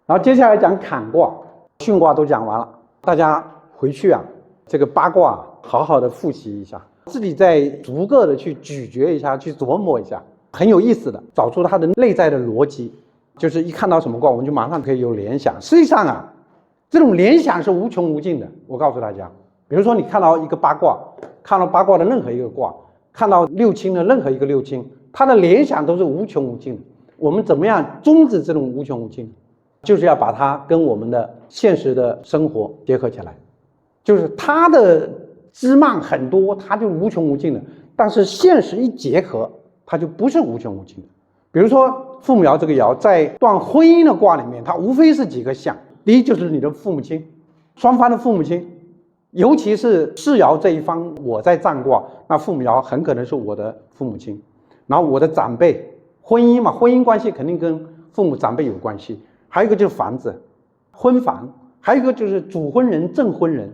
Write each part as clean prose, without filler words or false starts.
然后接下来讲坎卦、巽卦都讲完了，大家回去啊，这个八卦好好的复习一下，自己再逐个的去咀嚼一下，去琢磨一下，很有意思的，找出它的内在的逻辑。就是一看到什么卦，我们就马上可以有联想。实际上啊，这种联想是无穷无尽的。我告诉大家，比如说你看到一个八卦，看到八卦的任何一个卦，看到六亲的任何一个六亲，它的联想都是无穷无尽的。我们怎么样终止这种无穷无尽？就是要把它跟我们的现实的生活结合起来。就是它的枝蔓很多，它就无穷无尽的，但是现实一结合，它就不是无穷无尽的。比如说父母爻这个爻在断婚姻的卦里面，它无非是几个象。第一就是你的父母亲，双方的父母亲，尤其是世爻这一方，我在占卦，那父母爻很可能是我的父母亲，然后我的长辈，婚姻嘛，婚姻关系肯定跟父母长辈有关系。还有一个就是房子，婚房，还有一个就是主婚人、证婚人，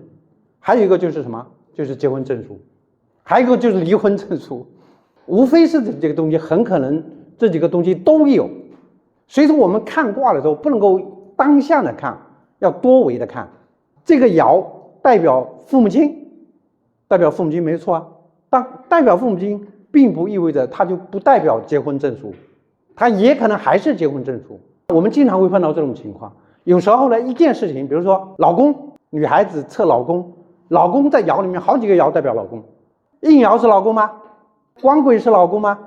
还有一个就是什么？就是结婚证书，还有一个就是离婚证书，无非是这个东西，很可能这几个东西都有。所以说我们看卦的时候不能够当下的看，要多维的看。这个爻代表父母亲，代表父母亲没错啊，但代表父母亲并不意味着它就不代表结婚证书，它也可能还是结婚证书。我们经常会碰到这种情况，有时候呢，一件事情，比如说老公，女孩子测老公，老公在爻里面好几个爻代表老公，应爻是老公吗？官鬼是老公吗？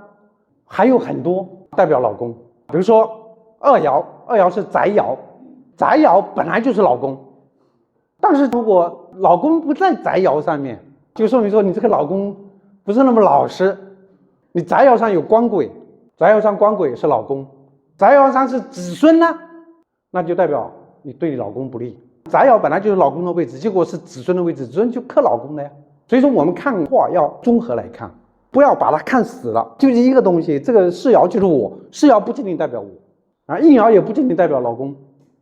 还有很多代表老公，比如说二爻是宅爻，宅爻本来就是老公，但是如果老公不在宅爻上面，就说明说你这个老公不是那么老实。你宅爻上有官鬼，宅爻上官鬼是老公，宅爻上是子孙呢，那就代表你对你老公不利。宅爻本来就是老公的位置，结果是子孙的位置，子孙就克老公的呀。所以说我们看卦要综合来看，不要把它看死了，就是一个东西，这个世爻就是我，世爻不仅仅代表我啊，应爻也不仅仅代表老公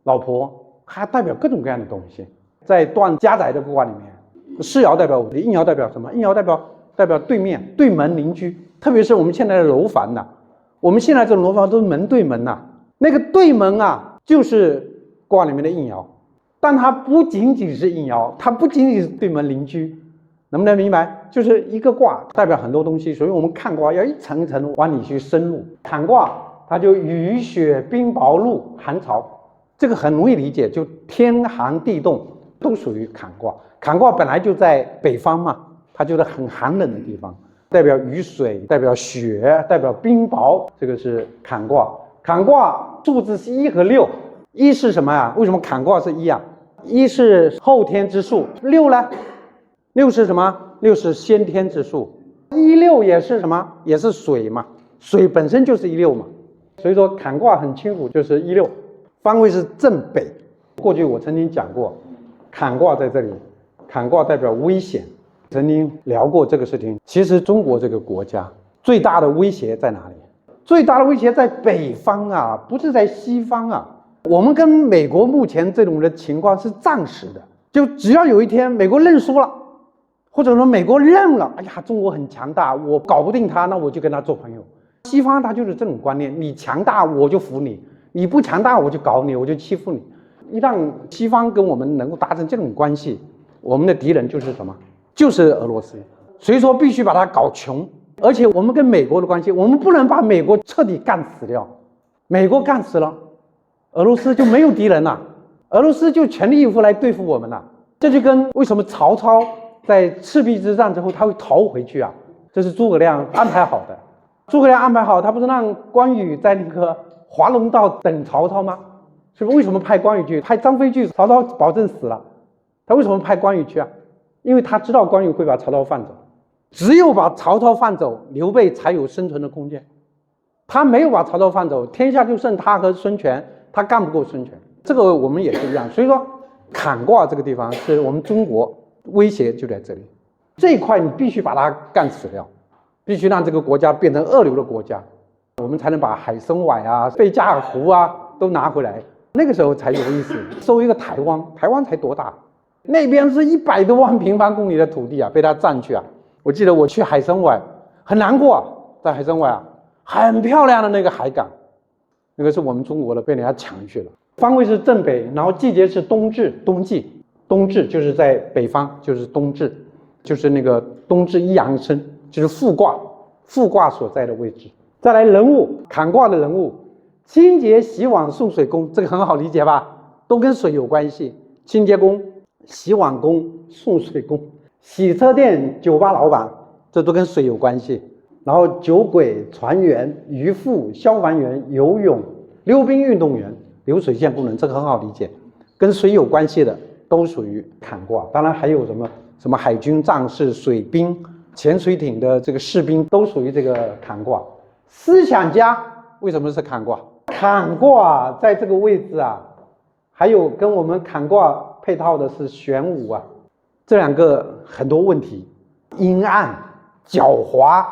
老婆，还代表各种各样的东西。在断家宅的卦里面，世爻代表我，应爻代表什么？应爻代表对面对门邻居，特别是我们现在的楼房呐，我们现在这种楼房都是门对门呐，那个对门啊就是卦里面的应爻，但它不仅仅是应爻，它不仅仅是对门邻居，能不能明白？就是一个卦代表很多东西，所以我们看卦要一层一层往里去深入。坎卦它就雨雪冰雹露寒潮，这个很容易理解，就天寒地冻都属于坎卦。坎卦本来就在北方嘛，它就是很寒冷的地方，代表雨水，代表雪，代表冰雹，这个是坎卦。坎卦数字是1和6，一是什么啊？为什么坎卦是1啊？一是后天之数，6呢？6是什么？6是先天之数。16也是什么？也是水嘛，水本身就是16嘛。所以说坎卦很清楚，就是16，方位是正北。过去我曾经讲过，坎卦在这里，坎卦代表危险，曾经聊过这个事情。其实中国这个国家最大的威胁在哪里？最大的威胁在北方啊，不是在西方啊。我们跟美国目前这种的情况是暂时的，就只要有一天美国认输了，或者说美国认了，哎呀，中国很强大，我搞不定他，那我就跟他做朋友。西方他就是这种观念，你强大我就服你，你不强大我就搞你，我就欺负你。一旦西方跟我们能够达成这种关系，我们的敌人就是什么？就是俄罗斯。所以说必须把它搞穷。而且我们跟美国的关系，我们不能把美国彻底干死掉。美国干死了，俄罗斯就没有敌人了，俄罗斯就全力以赴来对付我们了。这就跟为什么曹操在赤壁之战之后他会逃回去啊？这是诸葛亮安排好的。诸葛亮安排好，他不是让关羽在那个华容道等曹操吗？是不是？为什么派关羽去？派张飞去，曹操保证死了。他为什么派关羽去啊？因为他知道关羽会把曹操放走。只有把曹操放走，刘备才有生存的空间。他没有把曹操放走，天下就剩他和孙权，他干不过孙权。这个我们也是一样。所以说坎卦这个地方是我们中国威胁就在这里，这一块你必须把它干死掉，必须让这个国家变成2流的国家，我们才能把海参崴啊、贝加尔湖啊都拿回来，那个时候才有意思。收一个台湾，台湾才多大？那边是100多万平方公里的土地啊，被他占去啊。我记得我去海参崴很难过啊，在海参崴啊，很漂亮的那个海港，那个是我们中国的，被人家抢去了。方位是正北，然后季节是冬至，冬季。冬至就是在北方，就是冬至，就是那个冬至一阳生，就是复卦，复卦所在的位置。再来人物，坎卦的人物，清洁洗碗送水工，这个很好理解吧？都跟水有关系。清洁工、洗碗工、送水工，洗车店、酒吧老板，这都跟水有关系。然后酒鬼、船员、渔夫、消防员、游泳、溜冰运动员、流水线工人，这个很好理解，跟水有关系的都属于坎卦。当然还有什么海军战士、水兵、潜水艇的这个士兵都属于这个坎卦。思想家为什么是坎卦？坎卦在这个位置啊，还有跟我们坎卦配套的是玄武啊，这两个很多问题，阴暗、狡猾、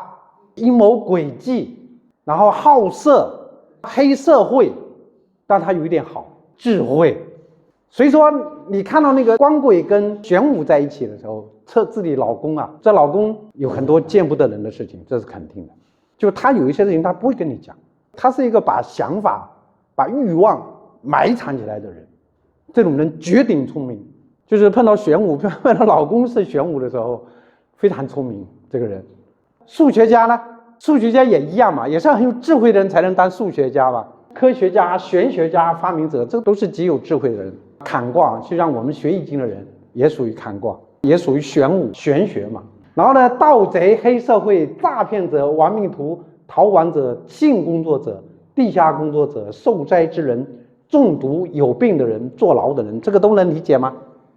阴谋诡计，然后好色、黑社会，但它有一点好，智慧。所以说你看到那个官鬼跟玄武在一起的时候，测自己老公啊，这老公有很多见不得人的事情，这是肯定的。就他有一些事情他不会跟你讲，他是一个把想法、把欲望埋藏起来的人。这种人绝顶聪明，就是碰到玄武，碰到老公是玄武的时候，非常聪明。这个人，数学家呢？数学家也一样嘛，也是很有智慧的人才能当数学家吧。科学家、玄学家、发明者，这都是极有智慧的人。坎卦就让我们学易经的人也属于坎卦，也属于玄武玄学嘛。然后呢，盗贼、黑社会、诈骗者、亡命徒、逃亡者、性工作者、地下工作者、受灾之人、中毒有病的人、坐牢的人，这个都能理解吗？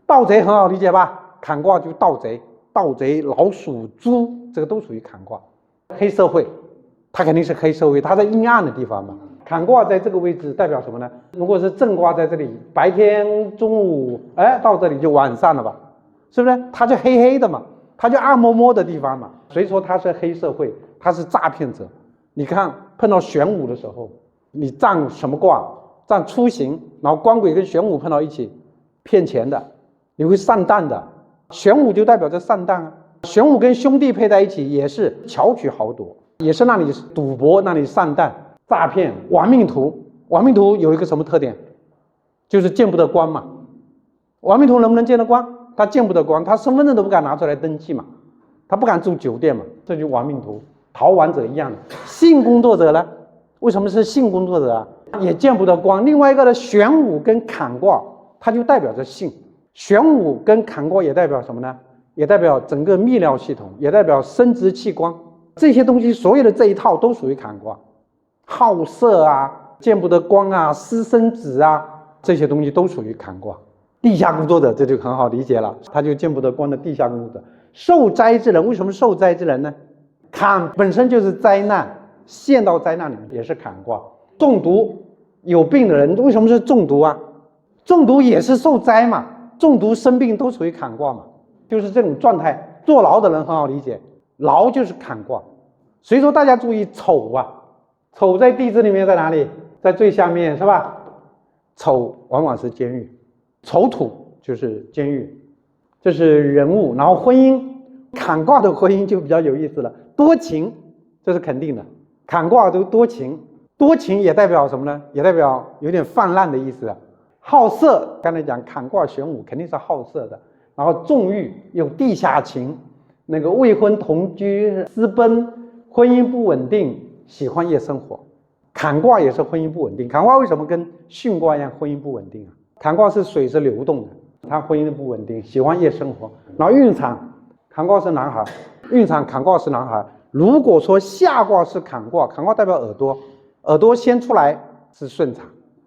盗贼很好理解吧？坎卦就盗贼，盗贼、老鼠、猪，这个都属于坎卦。黑社会，它肯定是黑社会，它在阴暗的地方嘛。坎卦在这个位置代表什么呢？如果是正卦在这里，白天、中午，到这里就晚上了吧？是不是？它就黑黑的嘛，它就暗摸摸的地方嘛。所以说它是黑社会，它是诈骗者。你看碰到玄武的时候，你占什么卦？占出行，然后官鬼跟玄武碰到一起，骗钱的，你会上当的。玄武就代表着上当啊。玄武跟兄弟配在一起，也是巧取豪夺，也是让你赌博，让你上当。诈骗、亡命徒，亡命徒有一个什么特点？就是见不得光嘛。亡命徒能不能见得光？他见不得光，他身份证都不敢拿出来登记嘛，他不敢住酒店嘛，这就是亡命徒。逃亡者一样的。性工作者呢？为什么是性工作者啊？也见不得光。另外一个呢，玄武跟坎卦，它就代表着性。玄武跟坎卦也代表什么呢？也代表整个泌尿系统，也代表生殖器官，这些东西所有的这一套都属于坎卦。好色啊，见不得光啊，私生子啊，这些东西都属于坎卦。地下工作者这就很好理解了，他就见不得光的地下工作者。受灾之人，为什么受灾之人呢？坎本身就是灾难，陷到灾难里面也是坎卦。中毒有病的人为什么是中毒啊？中毒也是受灾嘛，中毒生病都属于坎卦嘛，就是这种状态。坐牢的人很好理解，牢就是坎卦。所以说大家注意丑啊，丑在地支里面在哪里？在最下面是吧？丑往往是监狱，丑土就是监狱，这是人物。然后婚姻，坎卦的婚姻就比较有意思了，多情，这是肯定的。坎卦都多情，多情也代表什么呢？也代表有点泛滥的意思。好色，刚才讲坎卦玄武肯定是好色的。然后纵欲，有地下情，那个未婚同居、私奔，婚姻不稳定，喜欢夜生活。坎卦也是婚姻不稳定。坎卦为什么跟巽卦一样婚姻不稳定啊？坎卦是水是流动的，他婚姻不稳定，喜欢夜生活。然后运产，坎卦是男孩，运产坎卦是男孩。如果说下卦是坎卦，坎卦代表耳朵，耳朵先出来是顺产，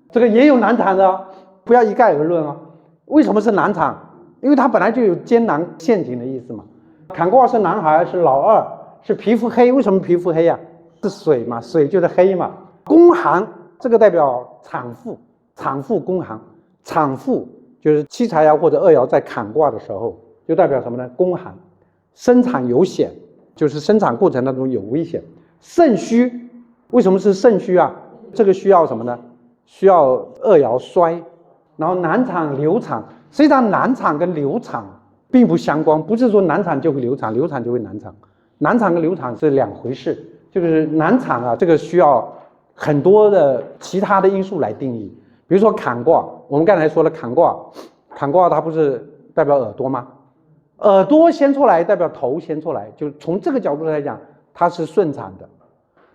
这个也有难产的，不要一概而论啊。为什么是难产？因为它本来就有艰难陷阱的意思嘛。坎卦是男孩，是老二，是皮肤黑。为什么皮肤黑啊？是水嘛，水就是黑嘛。宫寒，这个代表产妇，产妇宫寒，产妇就是七财爻或者二爻在坎卦的时候，就代表什么呢？宫寒，生产有险，就是生产过程当中有危险。肾虚，为什么是肾虚啊？这个需要什么呢？需要二爻衰，然后难产流产。实际上难产跟流产并不相关，不是说难产就会流产，流产就会难产，难产跟流产是两回事。就是难产啊，这个需要很多的其他的因素来定义，比如说坎卦，我们刚才说了坎卦，坎卦它不是代表耳朵吗？耳朵先出来代表头先出来，就从这个角度来讲，它是顺产的。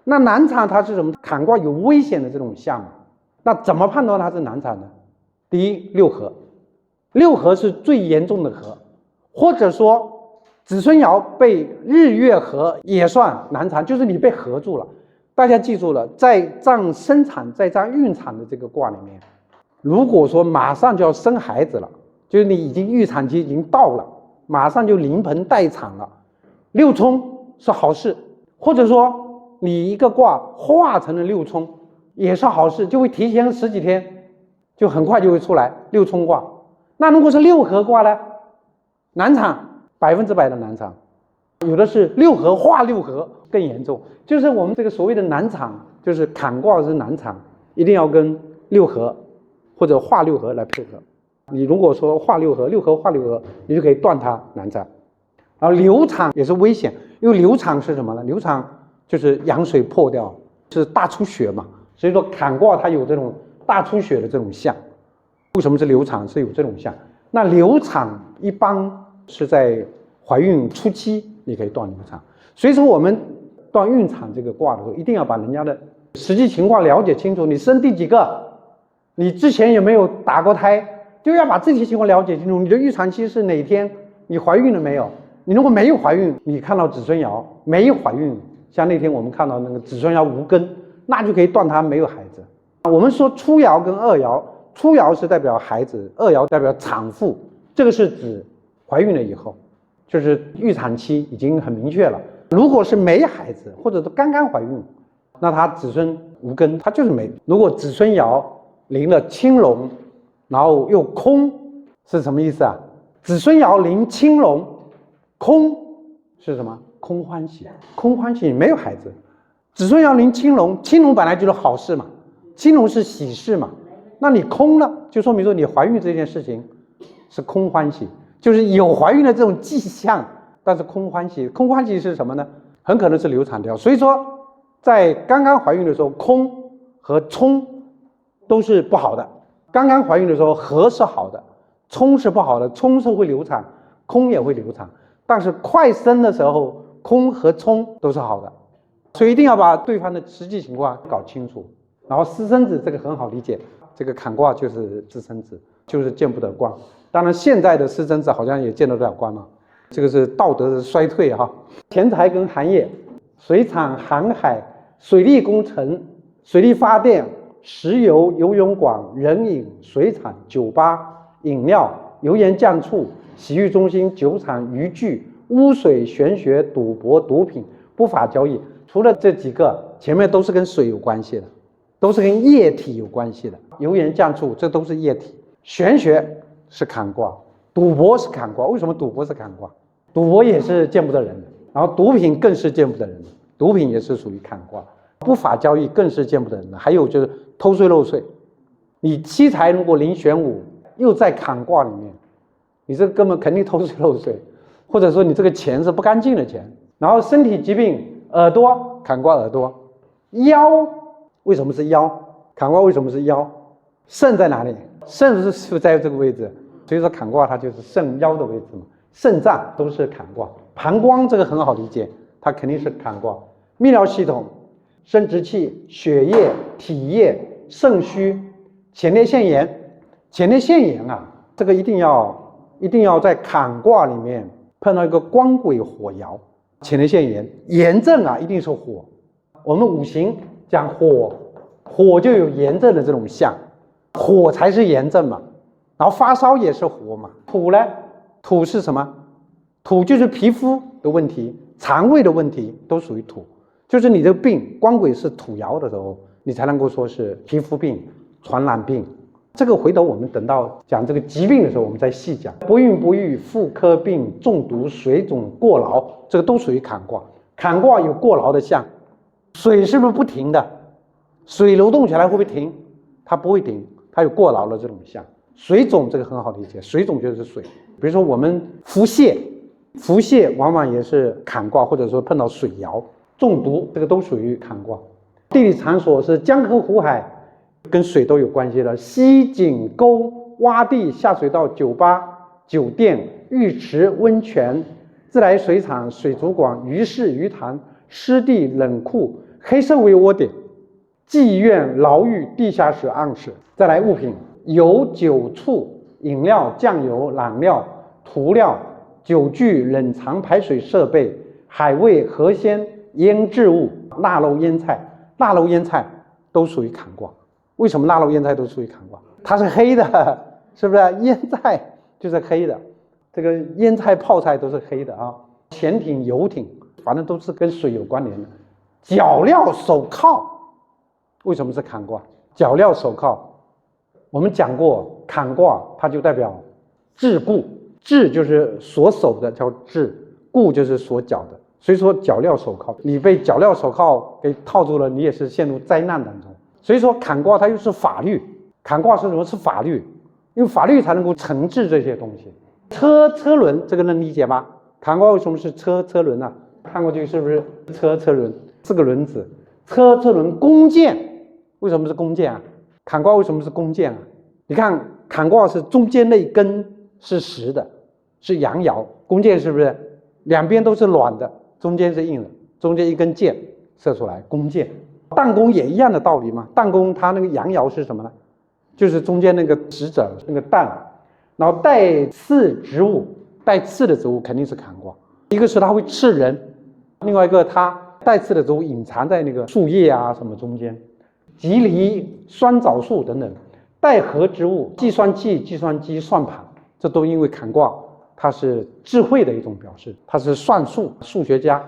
那难产它是什么？坎卦有危险的这种象，那怎么判断它是难产呢？第一，六合，六合是最严重的合，或者说子孙爻被日月合也算难产，就是你被合住了。大家记住了，在占生产、在占孕产的这个卦里面，如果说马上就要生孩子了，就是你已经预产期已经到了，马上就临盆待产了，六冲是好事，或者说你一个卦化成了六冲也是好事，就会提前10几天，就很快就会出来六冲卦。那如果是六合卦呢？难产，100%的难产，有的是六合化六合更严重。就是我们这个所谓的难产，就是坎卦是难产，一定要跟六合或者化六合来配合。你如果说化六合，六合化六合，你就可以断它难产。然后流产也是危险，因为流产是什么呢？流产就是羊水破掉，是大出血嘛。所以说坎卦它有这种大出血的这种象。为什么是流产？是有这种象。那流产一般是在怀孕初期你可以断流产。所以说我们断孕产这个卦的时候，一定要把人家的实际情况了解清楚。你生第几个？你之前有没有打过胎？就要把这些情况了解清楚。你的预产期是哪天？你怀孕了没有？你如果没有怀孕，你看到子孙爻没有怀孕，像那天我们看到那个子孙爻无根，那就可以断它没有孩子。我们说初爻跟二爻，初爻是代表孩子，二爻代表产妇，这个是指怀孕了以后，就是预产期已经很明确了。如果是没孩子或者是刚刚怀孕，那他子孙无根，他就是没。如果子孙爻临了青龙，然后又空，是什么意思啊？子孙爻临青龙，空是什么？空欢喜，空欢喜没有孩子。子孙爻临青龙，青龙本来就是好事嘛，青龙是喜事嘛，那你空了，就说明说你怀孕这件事情是空欢喜，就是有怀孕的这种迹象，但是空欢喜。空欢喜是什么呢？很可能是流产掉。所以说在刚刚怀孕的时候，空和冲都是不好的。刚刚怀孕的时候合是好的，冲是不好的，冲是会流产，空也会流产。但是快生的时候，空和冲都是好的，所以一定要把对方的实际情况搞清楚。然后私生子这个很好理解，这个坎卦就是私生子，就是见不得光。当然现在的私生子好像也见得了光了，这个是道德的衰退哈。田财跟行业，水产、航海、水利工程、水利发电、石油、游泳馆、人饮、水产、酒吧、饮料、油盐酱醋、洗浴中心、酒厂、渔具、污水、玄学、赌博、毒品、不法交易。除了这几个，前面都是跟水有关系的，都是跟液体有关系的。油盐酱醋这都是液体。玄学是坎卦，赌博是坎卦。为什么赌博是坎卦？赌博也是见不得人的，然后毒品更是见不得人的，毒品也是属于坎卦。不法交易更是见不得人的，还有就是偷税漏税。你七财如果临玄武又在坎卦里面，你这根本肯定偷税漏税，或者说你这个钱是不干净的钱。然后身体疾病，耳朵，坎卦耳朵。腰为什么是腰？坎卦为什么是腰？肾在哪里？肾是在这个位置，所以说坎卦它就是肾腰的位置嘛。肾脏都是坎卦。膀胱这个很好理解，它肯定是坎卦。泌尿系统，生殖器、血液、体液、肾虚、前列腺炎。前列腺炎啊，这个一定要在坎卦里面碰到一个官鬼火爻。前列腺炎，炎症啊一定是火。我们五行讲火，火就有炎症的这种象，火才是炎症嘛。然后发烧也是火嘛。土呢？土是什么？土就是皮肤的问题，肠胃的问题都属于土。就是你这个病，官鬼是土爻的时候，你才能够说是皮肤病、传染病。这个回头我们等到讲这个疾病的时候，我们再细讲。不孕不育、妇科病、中毒、水肿、过劳，这个都属于坎卦。坎卦有过劳的象，水是不是不停的？水流动起来会不会停？它不会停，它有过劳的这种象。水肿这个很好理解，水肿就是水。比如说我们腹泻，腹泻往往也是坎卦，或者说碰到水爻。中毒这个都属于坎卦。地理场所是江河湖海，跟水都有关系了。溪井沟洼地下水道酒吧酒店浴池温泉自来水厂水族馆鱼市鱼塘湿地冷库黑社会窝点妓院牢狱地下室暗室。再来物品，油酒醋饮料酱油染料涂料酒具冷藏排水设备海味河鲜腌制物腊肉腌菜。腊肉腌菜都属于坎卦。为什么腊肉腌菜都属于坎卦？它是黑的，是不是？腌菜就是黑的，这个腌菜泡菜都是黑的啊。潜艇游艇反正都是跟水有关联的。脚镣手铐为什么是坎卦？脚镣手铐我们讲过，坎卦它就代表桎梏，桎就是锁手的叫桎，梏就是锁脚的。所以说脚镣手铐，你被脚镣手铐给套住了，你也是陷入灾难当中。所以说坎卦它又是法律，坎卦是什么？是法律，因为法律才能够惩治这些东西。车轮这个能理解吗？坎卦为什么是车轮呢？看过去是不是车轮4个轮子？车轮弓箭为什么是弓箭啊？坎卦为什么是弓箭啊？你看坎卦是中间那一根是实的，是阳爻，弓箭是不是两边都是软的，中间是硬的，中间一根箭射出来，弓箭。弹弓也一样的道理嘛，弹弓它那个阳爻是什么呢？就是中间那个直者那个弹，然后带刺植物，带刺的植物肯定是坎卦。一个是它会刺人，另外一个它带刺的植物隐藏在那个树叶啊什么中间，棘藜、酸枣树等等。带核植物，计算器、计算机、算盘，这都因为坎卦它是智慧的一种表示，它是算术，数学家。